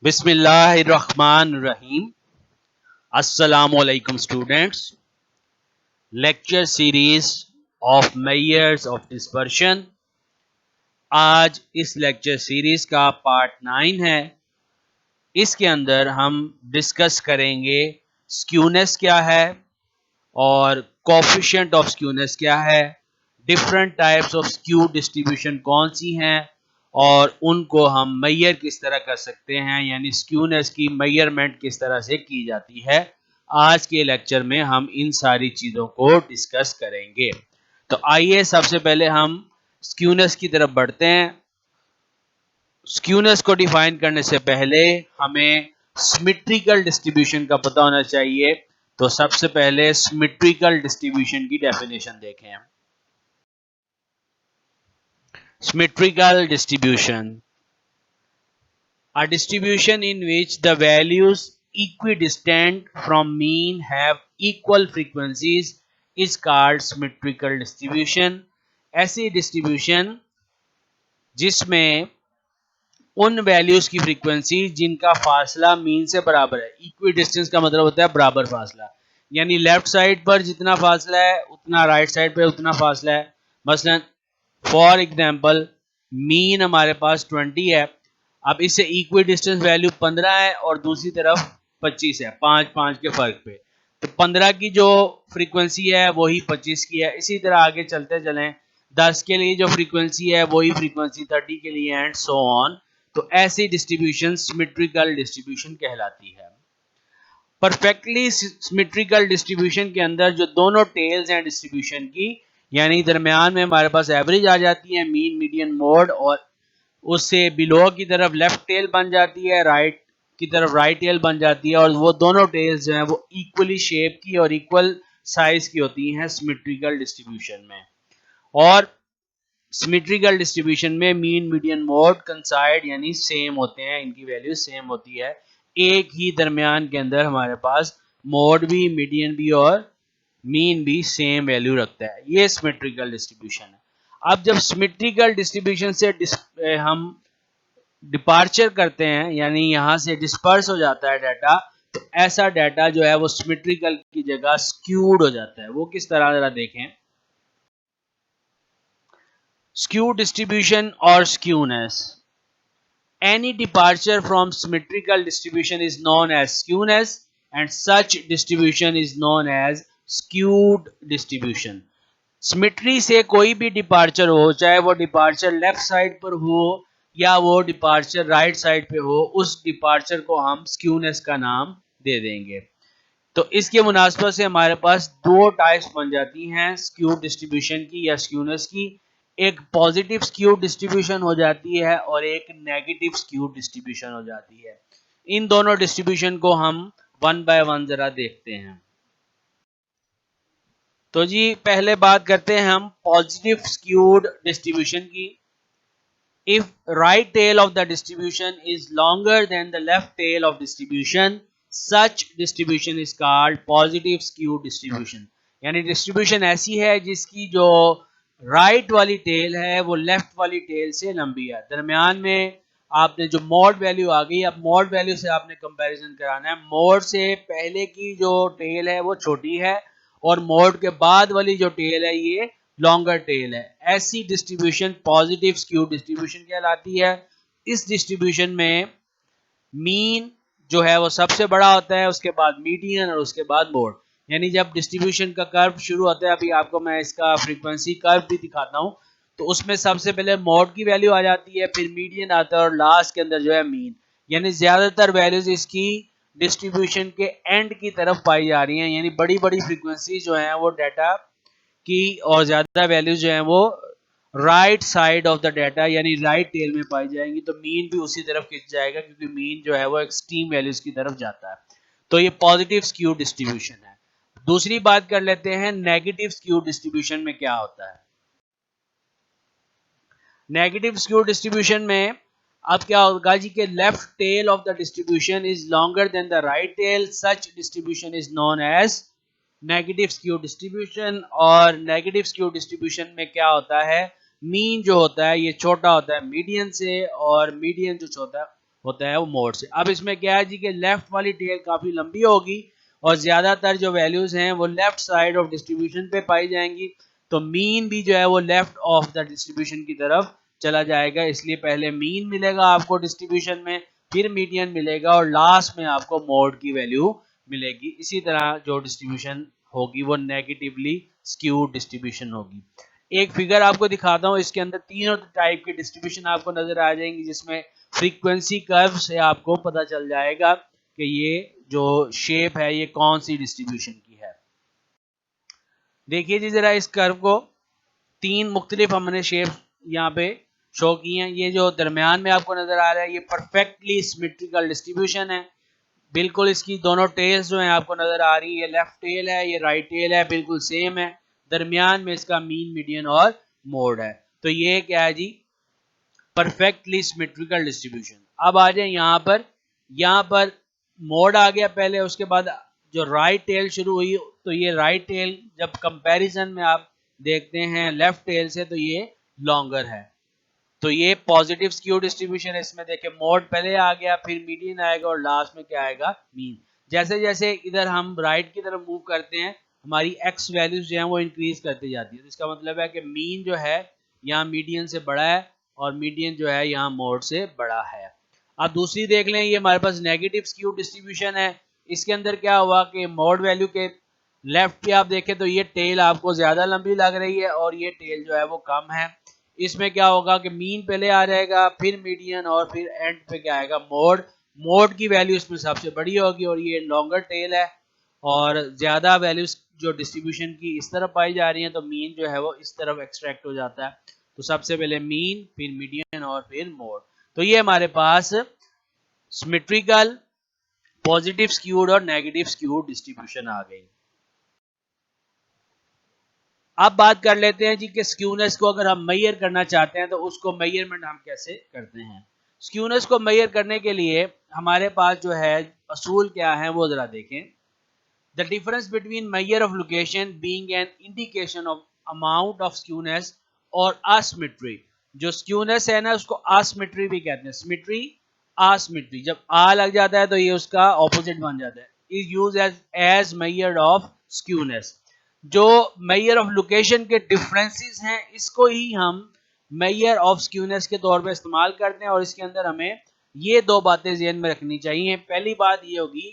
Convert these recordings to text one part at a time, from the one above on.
बिस्मिल्लाहिर्रहमानिर्रहीम। अस्सलामुअलैकुम students. Lecture series of measures of dispersion. आज इस लेक्चर सीरीज का पार्ट 9 है। इसके अंदर हम डिस्कस करेंगे स्क्यूनेस क्या है और कोफिशिएंट ऑफ स्क्यूनेस क्या है, different types of skew distribution कौन सी हैं और उनको हम मैयर किस तरह कर सकते हैं, यानी स्क्यूनेस की मेजरमेंट किस तरह से की जाती है। आज के लेक्चर में हम इन सारी चीज़ों को डिस्कस करेंगे। तो आइए सबसे पहले हम स्क्यूनेस की तरफ बढ़ते हैं। स्क्यूनेस को डिफाइन करने से पहले हमें सिमेट्रिकल डिस्ट्रीब्यूशन का पता होना चाहिए। तो सबसे पहले सिमेट्रिकल डिस्ट्रीब्यूशन की डेफिनेशन देखें। Symmetrical distribution: a distribution in which the values equidistant from mean have equal frequencies is called symmetrical distribution. ऐसी डिस्ट्रीब्यूशन जिसमें उन वैल्यूज की फ्रीक्वेंसी जिनका फासला मीन से बराबर है। इक्वी डिस्टेंस का मतलब होता है बराबर फासला, यानी लेफ्ट साइड पर जितना फासला है उतना राइट साइड पर उतना फासला है। मसलन फॉर एग्जांपल मीन हमारे पास 20 है, अब इससे इक्वी डिस्टेंस वैल्यू 15 है और दूसरी तरफ 25 है, 5 के फर्क पे। तो 15 की जो फ्रीक्वेंसी है वही 25 की है। इसी तरह आगे चलते चलें, 10 के लिए जो फ्रीक्वेंसी है वही फ्रीक्वेंसी 30 के लिए एंड सो ऑन। तो ऐसी डिस्ट्रीब्यूशन सिमेट्रिकल डिस्ट्रीब्यूशन कहलाती है। परफेक्टली सिमेट्रिकल डिस्ट्रीब्यूशन के अंदर जो दोनों टेल्स हैं डिस्ट्रीब्यूशन की, यानी दरमियान में हमारे पास एवरेज आ जाती है, मीन मीडियन मोड, और उससे बिलो की तरफ लेफ्ट टेल बन जाती है, राइट की तरफ राइट टेल बन जाती है, और वो दोनों टेल्स जो हैं वो इक्वली शेप की और इक्वल साइज की होती हैं सिमेट्रिकल डिस्ट्रीब्यूशन में। और सिमेट्रिकल डिस्ट्रीब्यूशन में मीन मीडियन मोड कंसाइड यानी सेम होते हैं, इनकी वैल्यू सेम होती है। एक ही दरमियान के अंदर हमारे पास मोड भी, मीडियन भी और मीन भी सेम वैल्यू रखता है। ये सिमेट्रिकल डिस्ट्रीब्यूशन है। अब जब सिमेट्रिकल डिस्ट्रीब्यूशन से हम डिपार्चर करते हैं, यानी यहां से डिस्पर्स हो जाता है डाटा, तो ऐसा डाटा जो है वो सिमेट्रिकल की जगह स्क्यूड हो जाता है। वो किस तरह, जरा देखें। Skew distribution or skewness: any departure from symmetrical distribution is known as skewness, and such distribution is known as skewed distribution. Symmetry से कोई भी डिपार्चर हो, चाहे वो डिपार्चर लेफ्ट साइड पर हो या वो डिपार्चर राइट साइड पे हो, उस डिपार्चर को हम स्क्यूनेस का नाम दे देंगे। तो इसके मुनासबत से हमारे पास दो टाइप्स बन जाती हैं स्क्यू डिस्ट्रीब्यूशन की या स्क्यूनेस की। एक पॉजिटिव स्क्यू डिस्ट्रीब्यूशन हो जाती है और एक नेगेटिव स्क्यू डिस्ट्रीब्यूशन हो जाती है। इन दोनों डिस्ट्रीब्यूशन को हम वन बाय वन जरा देखते हैं। तो जी पहले बात करते हैं हम पॉजिटिव स्क्यूड डिस्ट्रीब्यूशन की। If right tail of the distribution is longer than the left tail of distribution, such distribution is called positive skew distribution. यानी डिस्ट्रीब्यूशन ऐसी है जिसकी जो राइट वाली टेल है वो लेफ्ट वाली टेल से लंबी है। दरमियान में आपने जो मोड वैल्यू आ गई, अब मोड वैल्यू से आपने कंपैरिजन कराना है। मोड से पहले की जो टेल है वो छोटी है और मोड के बाद वाली जो टेल है ये लॉन्गर टेल है। ऐसी डिस्ट्रीब्यूशन पॉजिटिव स्क्यू डिस्ट्रीब्यूशन कहलाती है। इस डिस्ट्रीब्यूशन में मीन जो है वो सबसे बड़ा होता है, उसके बाद मीडियन और उसके बाद मोड। यानी जब डिस्ट्रीब्यूशन का कर्व शुरू होता है, अभी आपको मैं इसका फ्रीक्वेंसी कर्व भी दिखाता हूं, तो उसमें सबसे पहले मोड की वैल्यू आ जाती है, फिर मीडियन आता है और लास्ट के अंदर जो है मीन। यानी ज्यादातर वैल्यूज इसकी डिस्ट्रीब्यूशन के एंड की तरफ पाई जा रही हैं, यानी बड़ी बड़ी फ्रीक्वेंसी जो है वो डाटा की और ज्यादा वैल्यूज जो है वो right side of the data यानी राइट टेल में पाई जाएंगी। तो मीन भी उसी तरफ खिंच जाएगा क्योंकि मीन जो है वो एक्सट्रीम वैल्यूज की तरफ जाता है। तो ये पॉजिटिव स्क्यू डिस्ट्रीब्यूशन है। दूसरी बात कर लेते हैं नेगेटिव स्क्यू डिस्ट्रीब्यूशन में क्या होता है। नेगेटिव स्क्यू डिस्ट्रीब्यूशन में अब क्या होगा जी के left tail of the distribution is longer than the right tail, such distribution is known as negative skew distribution. और नेगेटिव स्क्यू डिस्ट्रीब्यूशन में क्या होता है, मीन जो होता है ये छोटा होता है मीडियन से, और मीडियन जो होता है होता है वो मोड से। अब इसमें क्या है जी कि लेफ्ट वाली टेल काफी लंबी होगी और ज्यादातर जो वैल्यूज हैं वो लेफ्ट साइड ऑफ डिस्ट्रीब्यूशन पे पाई जाएंगी, तो मीन भी जो है वो लेफ्ट ऑफ द डिस्ट्रीब्यूशन की तरफ चला जाएगा, इसलिए पहले मीन मिलेगा आपको डिस्ट्रीब्यूशन में, फिर मीडियन मिलेगा और लास्ट में आपको मोड की वैल्यू मिलेगी। इसी तरह जो डिस्ट्रीब्यूशन होगी वो नेगेटिवली स्क्यूड डिस्ट्रीब्यूशन होगी। एक फिगर आपको दिखाता हूँ, इसके अंदर तीनों टाइप की डिस्ट्रीब्यूशन आपको नजर आ जाएंगी, जिसमें फ्रीक्वेंसी कर्व से आपको पता चल जाएगा कि ये जो शेप है ये कौन सी डिस्ट्रीब्यूशन की है। देखिए जी जरा इस कर्व को, तीन मुख्तलिफ हमने शेप यहाँ पे शो की हैं। ये जो दरमियान में आपको नजर आ रहा है ये परफेक्टली सिमेट्रिकल डिस्ट्रीब्यूशन है, बिल्कुल इसकी दोनों टेल्स जो हैं आपको नजर आ रही है, ये लेफ्ट टेल है ये राइट टेल है, बिल्कुल सेम है, दरमियान में इसका मीन मीडियन और मोड है। तो ये क्या है जी, परफेक्टली सिमेट्रिकल डिस्ट्रीब्यूशन। अब आ जाए यहाँ पर मोड आ गया पहले, उसके बाद जो राइट टेल शुरू हुई, तो ये राइट टेल जब कंपैरिजन में आप देखते हैं लेफ्ट टेल से तो ये लॉन्गर है, तो ये पॉजिटिव स्क्यू डिस्ट्रीब्यूशन है। इसमें देखें मोड पहले आ गया, फिर मीडियन आएगा और लास्ट में क्या आएगा, मीन। जैसे जैसे इधर हम राइट की तरफ मूव करते हैं हमारी एक्स वैल्यूज जो है वो इंक्रीज करती जाती है, तो इसका मतलब है कि मीन जो है यहाँ मीडियन से बड़ा है और मीडियन जो है यहाँ मोड से बड़ा है। अब दूसरी देख लें, ये हमारे पास नेगेटिव स्क्यू डिस्ट्रीब्यूशन है। इसके अंदर क्या हुआ कि मोड वैल्यू के लेफ्ट पे आप देखें तो ये टेल आपको ज्यादा लंबी लग रही है और ये टेल जो है वो कम है। इसमें क्या होगा कि मीन पहले आ जाएगा, फिर मीडियन और फिर एंड पे क्या आएगा, मोड। मोड की वैल्यू इसमें सबसे बड़ी होगी और ये लॉन्गर टेल है और ज्यादा वैल्यूज जो डिस्ट्रीब्यूशन की इस तरफ पाई जा रही है, तो मीन जो है वो इस तरफ एक्सट्रैक्ट हो जाता है। तो सबसे पहले मीन, फिर मीडियन और फिर मोड। तो ये हमारे पास सिमेट्रिकल, पॉजिटिव स्क्यूड और नेगेटिव स्क्यूड डिस्ट्रीब्यूशन आ गई। अब बात कर लेते हैं जी कि स्क्यूनेस को अगर हम मेजर करना चाहते हैं तो उसको मेजरमेंट हम कैसे करते हैं। स्क्यूनेस को मेजर करने के लिए हमारे पास जो है असूल क्या है वो जरा देखें। The difference between major of location being an indication of amount of skewness और असिमेट्री। जो स्क्यूनेस है ना उसको असिमेट्री भी कहते हैं, सिमेट्री असिमेट्री। जब आ लग जाता है तो ये उसका ऑपोजिट बन जाता है। Is use as measure of skewness. जो मेजर ऑफ लोकेशन के डिफरेंसेस हैं इसको ही हम मेजर ऑफ स्क्यूनेस के तौर पे इस्तेमाल करते हैं, और इसके अंदर हमें ये दो बातें ध्यान में रखनी चाहिए। पहली बात ये होगी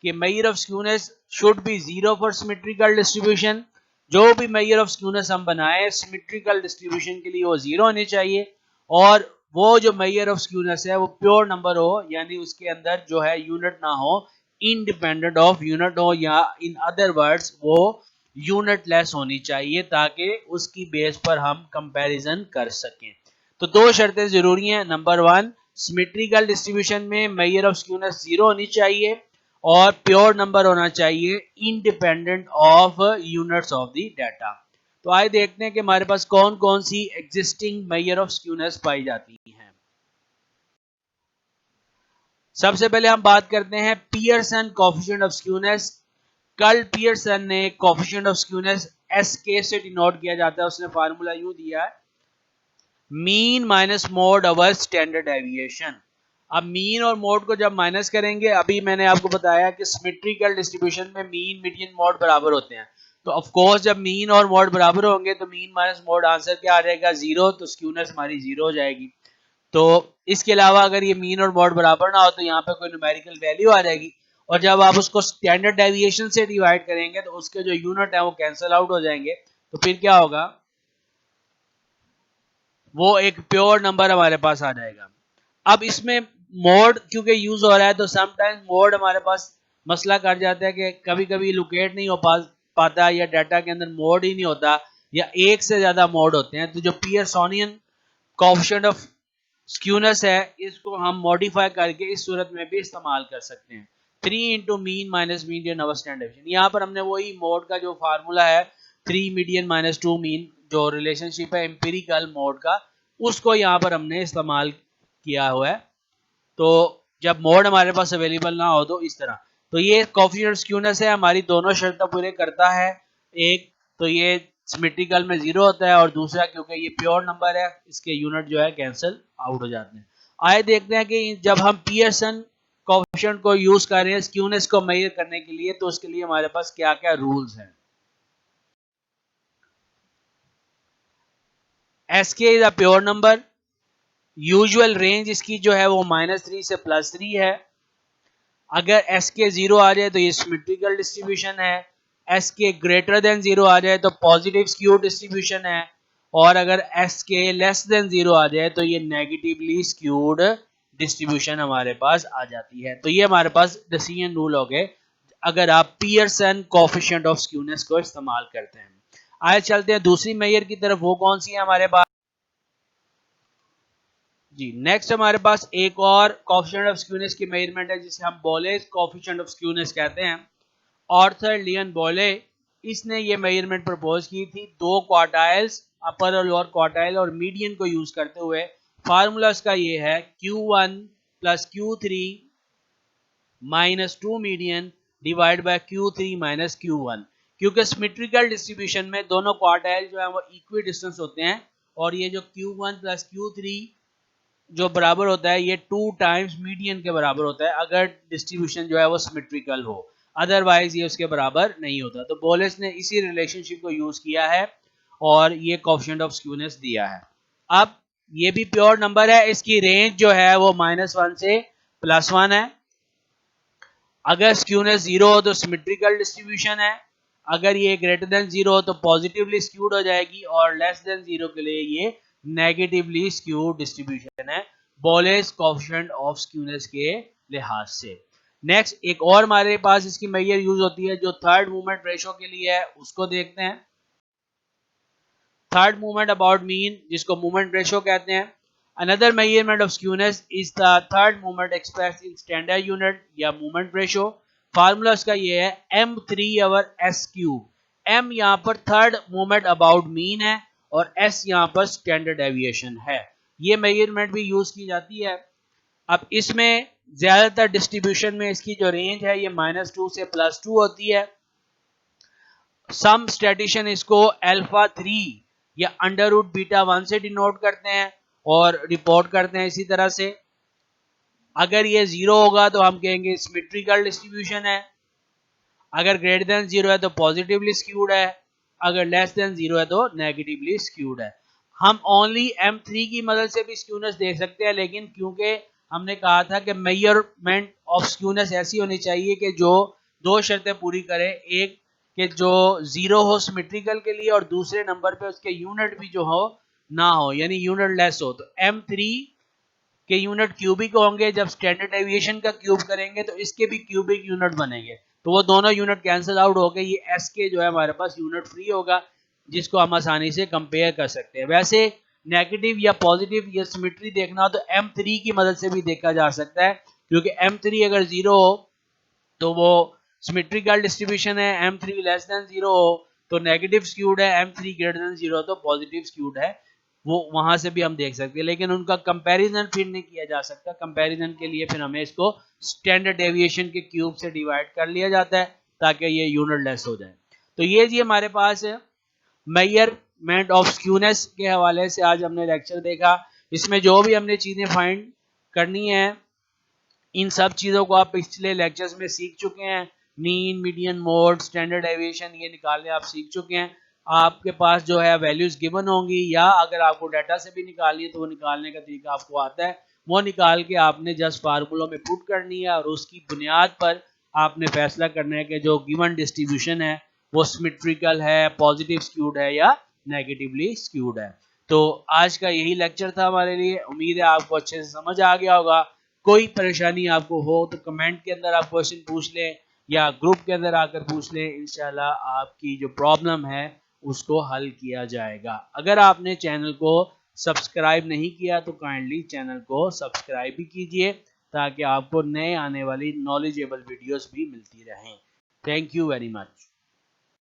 कि major of skewness should be zero for symmetrical distribution. जो भी मेजर ऑफ स्क्यूनेस हम बनाए सिमेट्रिकल डिस्ट्रीब्यूशन के लिए वो जीरो होनी चाहिए, और वो जो मेजर ऑफ स्क्यूनेस है वो प्योर नंबर हो, यानी उसके अंदर जो है यूनिट ना हो, इंडिपेंडेंट ऑफ यूनिट हो, या इन अदर वर्ड्स वो यूनिट लेस होनी चाहिए ताकि उसकी बेस पर हम कंपैरिजन कर सकें। तो दो शर्तें जरूरी हैं। नंबर वन, सिमेट्रिकल डिस्ट्रीब्यूशन में मेजर ऑफ स्क्यूनेस जीरो होनी चाहिए और प्योर नंबर होना चाहिए independent of units of the data. तो आइए देखते हैं कि हमारे पास कौन कौन सी एग्जिस्टिंग मेजर ऑफ स्क्यूनेस पाई जाती हैं। सबसे पहले हम बात करते हैं Pearson coefficient of skewness. Curl Pearson ने कोएफिशिएंट ऑफ स्क्यूनेस एस के से डिनोट किया जाता है। उसने फार्मूला यूं दिया है, mean minus mode over standard deviation. अब मीन और मोड को जब माइनस करेंगे, अभी मैंने आपको बताया कि सिमेट्रिकल डिस्ट्रीब्यूशन में मीन मीडियन मोड बराबर होते हैं, तो ऑफ कोर्स जब मीन और मोड बराबर होंगे तो मीन माइनस मोड आंसर क्या आ जाएगा, जीरो। तो स्क्यूनेस हमारी जीरो हो जाएगी। तो इसके अलावा अगर ये मीन और मोड बराबर ना हो तो यहाँ पे कोई न्यूमेरिकल वैल्यू आ जाएगी, और जब आप उसको स्टैंडर्ड डेविएशन से डिवाइड करेंगे तो उसके जो यूनिट है वो कैंसिल आउट हो जाएंगे, तो फिर क्या होगा, वो एक प्योर नंबर हमारे पास आ जाएगा। अब इसमें मोड क्योंकि यूज हो रहा है तो समटाइम्स मोड हमारे पास मसला कर जाता है कि कभी कभी लोकेट नहीं हो पाता, या डाटा के अंदर मोड ही नहीं होता, या एक से ज्यादा मोड होते हैं। तो जो पियर्सोनियन कोएफिशिएंट ऑफ स्क्यूनेस है इसको हम मॉडिफाई करके इस सूरत में भी इस्तेमाल कर सकते हैं। 3 into mean minus median over standard deviation. यहाँ पर हमने वही मोड का जो फार्मूला है 3 मीडियन माइनस 2 मीन, जो रिलेशनशिप है एम्पिरिकल मोड का, उसको यहाँ पर हमने इस्तेमाल किया हुआ है। तो जब मोड हमारे पास अवेलेबल ना हो तो इस तरह, तो ये कोएफिशिएंट ऑफ स्क्यूनेस है, हमारी दोनों शर्तें पूरे करता है। एक तो ये सिमेट्रिकल में जीरो होता है, और दूसरा क्योंकि ये प्योर नंबर है इसके यूनिट जो है कैंसिल आउट हो जाते हैं। आइए देखते हैं कि जब हम पियर्सन कोएफिशिएंट को यूज कर रहे हैं स्क्यूनेस को मेजर करने के लिए, तो उसके लिए हमारे पास क्या क्या रूल्स हैं। S K is a pure number, usual range इसकी जो है वो -3 से +3 है। अगर एस के 0 आ जाए तो ये सिमेट्रिकल डिस्ट्रीब्यूशन है, एस के ग्रेटर देन 0 आ जाए तो पॉजिटिव स्क्यूड डिस्ट्रीब्यूशन है, और अगर एस के लेस देन 0 आ जाए तो ये नेगेटिवली स्क्यूड डिस्ट्रीब्यूशन हमारे पास आ जाती है। तो ये हमारे पास डिसीजन रूल हो गए अगर आप पियर्सन कोएफिशिएंट ऑफ स्क्यूनेस को इस्तेमाल करते हैं। आए चलते हैं दूसरी मेजर की तरफ, वो कौन सी है हमारे पास जी। नेक्स्ट हमारे पास एक और कोएफिशिएंट ऑफ स्क्यूनेस की मेजरमेंट है जिसे हम बोलेस कोएफिशिएंट ऑफ स्क्यूनेस कहते हैं। आर्थर लियन बोले इसने ये मेजरमेंट प्रपोज की थी दो क्वार्टाइल्स, अपर और लोअर क्वार्टाइल और मीडियन को यूज करते हुए। फार्मूला इसका ये है Q1 plus Q3 minus 2 median divide by Q3 minus Q1। क्योंकि सिमेट्रिकल डिस्ट्रीब्यूशन में दोनों क्वार्टाइल जो है वो इक्वी डिस्टेंस होते हैं, और ये जो Q1 प्लस Q3 जो बराबर होता है ये 2 टाइम्स मीडियन के बराबर होता है अगर डिस्ट्रीब्यूशन जो है वो सिमेट्रिकल हो, अदरवाइज ये उसके बराबर नहीं होता। तो बोलेस ने इसी रिलेशनशिप को यूज किया है और ये कोएफिशिएंट ऑफ स्क्यूनेस दिया है। अब ये भी प्योर नंबर है, इसकी रेंज जो है वो -1 से +1 है। अगर स्क्यूनेस 0 हो तो सिमेट्रिकल डिस्ट्रीब्यूशन है, अगर ये ग्रेटर देन 0 हो तो पॉजिटिवली स्क्यूड हो जाएगी, और लेस देन 0 के लिए ये नेगेटिवली स्क्यूड डिस्ट्रीब्यूशन है बोलेस कोएफिशिएंट ऑफ स्क्यूनेस के लिहाज से। नेक्स्ट एक और हमारे पास इसकी मेजर यूज होती है जो थर्ड मूवमेंट रेशो के लिए है, उसको देखते हैं। थर्ड मूवमेंट अबाउट मीन जिसको मूवमेंट रेशो कहते हैं। Another measurement of skewness is the third movement expressed in standard unit या मूवमेंट रेशो। फार्मूला इसका ये है m3 over s cube. m यहाँ पर थर्ड मूवमेंट अबाउट मीन है और s यहाँ पर स्टैंडर्ड डेविएशन है। ये मेजरमेंट भी यूज की जाती है। अब इसमें ज्यादातर डिस्ट्रीब्यूशन में इसकी जो रेंज है ये -2 से +2 होती है। सम स्टैटिशियन इसको α3 या √β1 से डिनोट करते हैं और रिपोर्ट करते हैं इसी तरह से। अगर ये 0 होगा तो हम कहेंगे सिमेट्रिकल डिस्ट्रीब्यूशन है, अगर ग्रेटर देन 0 है तो पॉजिटिवली स्क्यूड है, अगर लेस देन 0 है तो नेगेटिवली स्क्यूड है। हम ओनली m3 की मदद से भी स्क्यूनेस देख सकते हैं, लेकिन क्योंकि हमने कहा था कि मेजरमेंट ऑफ स्क्यूनेस ऐसी होनी चाहिए कि जो दो शर्तें पूरी करे, एक कि जो 0 हो सिमेट्रिकल के लिए और दूसरे नंबर पे उसके यूनिट भी जो हो ना हो, यानी यूनिट लेस हो। तो m3 के यूनिट क्यूबिक होंगे, जब स्टैंडर्ड डेविएशन का क्यूब करेंगे तो इसके भी क्यूबिक यूनिट बनेंगे, तो वो दोनों यूनिट कैंसिल आउट हो गए, ये एस के जो है हमारे पास यूनिट फ्री होगा जिसको हम आसानी से कंपेयर कर सकते हैं। वैसे नेगेटिव या पॉजिटिव या सिमेट्री देखना हो तो m3 की मदद से भी देखा जा सकता है, क्योंकि m3 अगर 0 हो तो वो सिमेट्रिकल डिस्ट्रीब्यूशन है, m3 लेस देन 0 हो तो नेगेटिव स्क्यूड है, m3 ग्रेटर देन 0 तो पॉजिटिव स्क्यूड है, वो वहां से भी हम देख सकते हैं। लेकिन उनका कंपैरिजन फिर नहीं किया जा सकता, कंपैरिजन के लिए फिर हमें इसको स्टैंडर्ड डेविएशन के क्यूब से डिवाइड कर लिया जाता है ताकि ये यूनिट लेस हो जाए। तो ये जी हमारे पास मेजरमेंट ऑफ स्क्यूनेस के हवाले से आज हमने लेक्चर देखा। इसमें जो भी हमने चीजें फाइंड करनी है इन सब चीजों को आप पिछले लेक्चर्स में सीख चुके हैं। Mean, median, mode, standard deviation ये निकालने आप सीख चुके हैं। आपके पास जो है वैल्यूज गिवन होंगी, या अगर आपको डाटा से भी निकालनी है तो वो निकालने का तरीका आपको आता है, वो निकाल के आपने जस्ट फार्मूलों में पुट करनी है और उसकी बुनियाद पर आपने फैसला करना है कि जो गिवन डिस्ट्रीब्यूशन है वो सिमेट्रिकल है, पॉजिटिव स्क्यूड है या नेगेटिवली स्क्यूड है। तो आज का यही लेक्चर था हमारे लिए। उम्मीद है आपको अच्छे से समझ आ गया होगा। कोई परेशानी आपको हो तो कमेंट के अंदर आप क्वेश्चन पूछ लें या ग्रुप के अंदर आकर पूछ लें, इंशाल्लाह आपकी जो प्रॉब्लम है उसको हल किया जाएगा। अगर आपने चैनल को सब्सक्राइब नहीं किया तो काइंडली चैनल को सब्सक्राइब भी कीजिए ताकि आपको नए आने वाली नॉलेजेबल वीडियोस भी मिलती रहें। Thank you very much.